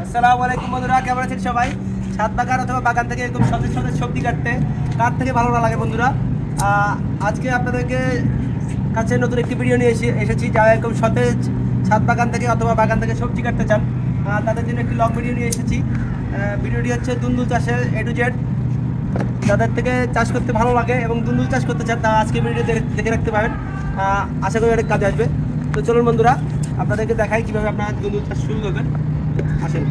আসসালামু আলাইকুম বন্ধুরা, কেমন আছেন সবাই? ছাদ বাগান অথবা বাগান থেকে একদম সতেজ সতেজ সবজি কাটতে কার থেকে ভালো না লাগে বন্ধুরা। আজকে আপনাদেরকে কাছে নতুন একটি ভিডিও নিয়ে এসেছি। যারা এরকম সতেজ ছাদ বাগান থেকে অথবা বাগান থেকে সবজি কাটতে চান তাদের জন্য একটি লং ভিডিও নিয়ে এসেছি। ভিডিওটি হচ্ছে দুন্দুল চাষের A to Z। যাদের থেকে চাষ করতে ভালো লাগে এবং দুন্দুল চাষ করতে চান তারা আজকে ভিডিও দেখে রাখতে পারেন। আশা করি অনেক কাজে আসবে। তো চলুন বন্ধুরা, আপনাদেরকে দেখাই কীভাবে আপনারা দুন্দুল চাষ শুরু করবেন। আসেন।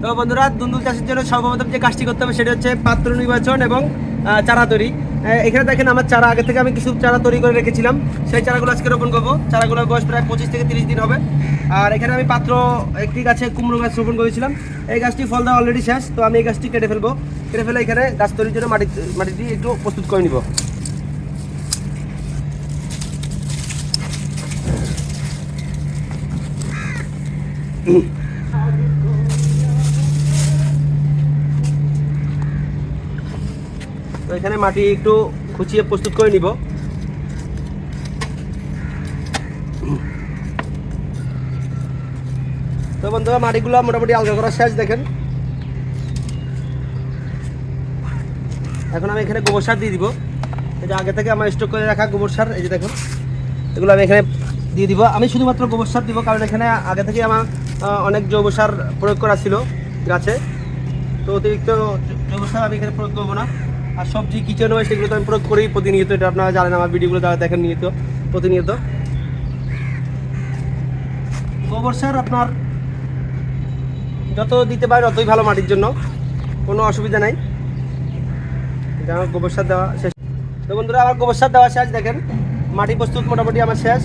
তো বন্ধুরা, দুন্দুল চাষের জন্য সর্বপ্রথম যে কাজটি করতে হবে সেটা হচ্ছে পাত্র নির্বাচন এবং চারা তৈরি। এখানে দেখেন আমার চারা আগে থেকে আমি কিছু চারা তৈরি করে রেখেছিলাম, সেই চারাগুলো আজকে রোপণ করবো। চারাগুলোর বয়স প্রায় 25 থেকে 30 দিন হবে। আর এখানে আমি পাত্র একটি গাছে কুমড়ো গাছ রোপণ করেছিলাম। এই গাছটি ফল দেওয়া অলরেডি শেষ, তো আমি এই গাছটি কেটে ফেলবো। কেটে ফেলে এখানে গাছ তৈরির জন্য মাটিটি একটু প্রস্তুত করে নিব। তো এখানে মাটি একটু খুঁচিয়ে প্রস্তুত করে নিব। তো বন্ধুরা, মাটিগুলো মোটামুটি আলগা করা শেষ। দেখেন এখন আমি এখানে গোবর সার দিয়ে দিব। এই যে আগে থেকে আমার স্টক করে রাখা গোবর সার, এই যে দেখুন এগুলো আমি এখানে দিয়ে দিব। আমি শুধুমাত্র গোবর সার দিব, কারণ এখানে আগে থেকে আমার অনেক জৈব সার প্রয়োগ করা ছিল গাছে। তো অতিরিক্ত জৈব সার আমি এখানে প্রয়োগ করবো না। আর সবজি কিচেন ওয়েস্ট এগুলো তো আমি প্রয়োগ করি প্রতিনিয়ত। এটা আপনারা জানেন, আমার ভিডিওগুলো যারা দেখেন প্রতিনিয়ত। গোবর সার আপনার যত দিতে পারেন ততই ভালো মাটির জন্য, কোনো অসুবিধা নাই। এটা আমার গোবর সার দেওয়া শেষ। তো বন্ধুরা, আমার গোবর সার দেওয়া শেষ। দেখেন মাটি প্রস্তুত মোটামুটি আমার শেষ।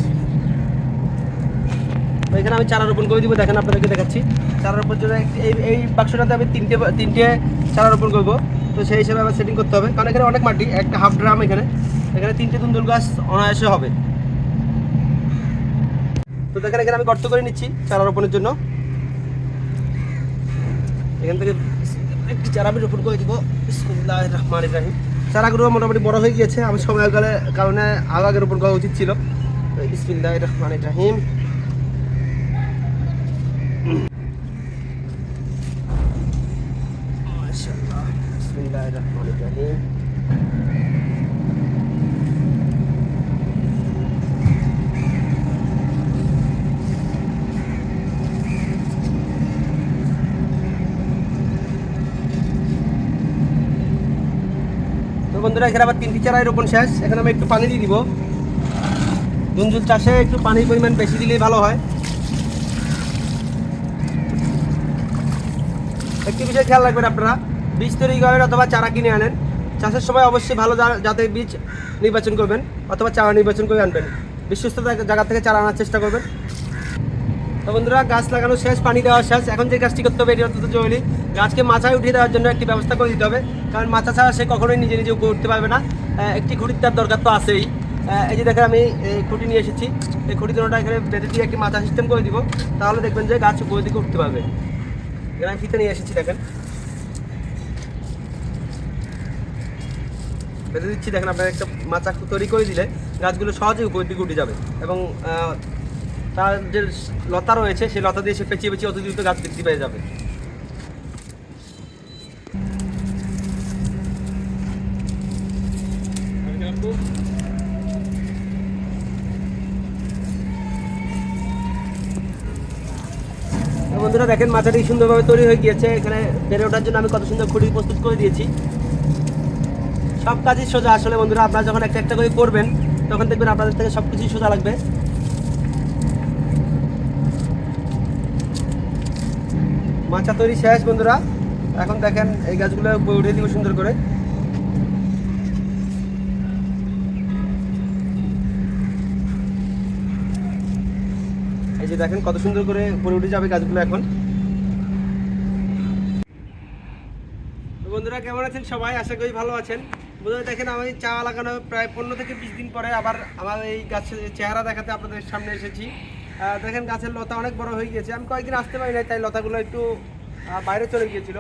তো এখানে আমি চারা রোপণ করে দিব। দেখেন আপনাদেরকে দেখাচ্ছি। চারা রোপণ জন্য এই বাক্সটাতে আমি তিনটে চারা রোপণ করবো। তো সেই হিসাবে আমার সেটিং করতে হবে, কারণ এখানে অনেক মাটি, একটা হাফ ড্রাম। এখানে 3টে দুন্দুল গাছ অনায়াসে হবে। তো দেখেন এখানে আমি গর্ত করে নিচ্ছি চারা রোপণের জন্য। এখান থেকে একটি চারা আমি রোপণ করে দিব। বিসমিল্লাহির রহমানির রহিম। চারাগুলো মোটামুটি বড় হয়ে গিয়েছে, আমি সময়ের কারণে আগে রোপণ করা উচিত ছিল। বিসমিল্লাহির রহমানির রহিম। মাশাআল্লাহ, বিসমিল্লাহির রহমানির রহিম। বন্ধুরা, এখানে আবার 3টি চারাই রোপণ শেষ। এখানে আমি একটু পানি দিয়ে দিব। দুন্দুল চাষে একটু পানির পরিমাণ বেশি দিলেই ভালো হয়। একটি বিষয় খেয়াল রাখবেন, আপনারা বীজ তৈরি করেন অথবা চারা কিনে আনেন, চাষের সময় অবশ্যই ভালো জাতের বীজ নির্বাচন করবেন অথবা চারা নির্বাচন করে আনবেন। বিশ্বস্ত জায়গা থেকে চারা আনার চেষ্টা করবেন। তো বন্ধুরা, গাছ লাগানো শেষ, পানি দেওয়া শেষ। এখন যে গাছটি করতে হবে এটি অত্যন্ত জরুরি। গাছকে মাচায় উঠিয়ে দেওয়ার জন্য একটি ব্যবস্থা করে দিতে হবে, কারণ মাচা ছাড়া সে কখনোই নিজে নিজে উপরে উঠতে পারবে না। একটি খুঁটির তার দরকার তো আছেই। এই যে দেখেন আমি এই খুঁটি নিয়ে এসেছি। এই খুঁটি দুটোটা এখানে বেঁধে দিয়ে একটি মাচা সিস্টেম করে দিব, তাহলে দেখবেন যে গাছ উপরের দিকে উঠতে পারবে। এখানে আমি ফিতে নিয়ে এসেছি, দেখেন বেঁধে দিচ্ছি। দেখেন আপনার একটা মাচা তৈরি করে দিলে গাছগুলো সহজেই উপরের দিকে উঠে যাবে এবং তার যে লতা রয়েছে সেই লতা দিয়ে সে পেঁচিয়ে পেঁচিয়ে অত দ্রুত গাছ বৃদ্ধি পেয়ে যাবে। বন্ধুরা দেখেন মাচাটি সুন্দরভাবে তৈরি হয়ে গিয়েছে। এখানে বেড়ে ওঠার জন্য আমি কত সুন্দর খুঁটি প্রস্তুত করে দিয়েছি। সব কাজই সোজা আসলে বন্ধুরা, আপনারা যখন একটা একটা করে করবেন তখন দেখবেন আপনাদের থেকে সব কিছুই সোজা লাগবে। মাচা তৈরি শেষ বন্ধুরা। এখন দেখেন এই গাছগুলো উঠে দিব সুন্দর করে। এই যে দেখেন কত সুন্দর করে উপরে উঠে যাবে গাছগুলো এখন। বন্ধুরা, কেমন আছেন সবাই? আশা করি ভালো আছেন। বন্ধুরা দেখেন, আমি চা লাগানো প্রায় 15 থেকে 20 দিন পরে আবার আমার এই গাছের চেহারা দেখাতে আপনাদের সামনে এসেছি। দেখেন গাছের লতা অনেক বড় হয়ে গিয়েছে। আমি কয়েকদিন আসতে পারি নাই, তাই লতাগুলো একটু বাইরে চলে গিয়েছিল।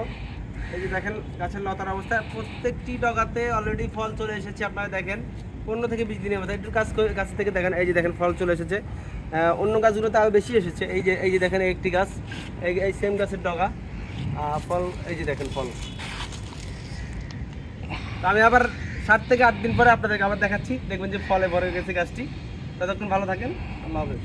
এই যে দেখেন গাছের লতার অবস্থা, প্রত্যেকটি ডগাতে অলরেডি ফল চলে এসেছে। আপনারা দেখেন 15 থেকে 20 দিনের মধ্যে একটু কাছ থেকে দেখেন। এই যে দেখেন ফল চলে এসেছে। অন্য গাছগুলোতে আরও বেশি এসেছে। এই যে দেখেন একটি গাছ, এই সেম গাছের ডগা, ফল এই যে দেখেন ফল। তো আমি আবার 7 থেকে 8 দিন পরে আপনাদেরকে আবার দেখাচ্ছি, দেখবেন যে ফলে ভরে গেছে গাছটি। ততক্ষণ ভালো থাকেন, আল্লাহ হাফেজ।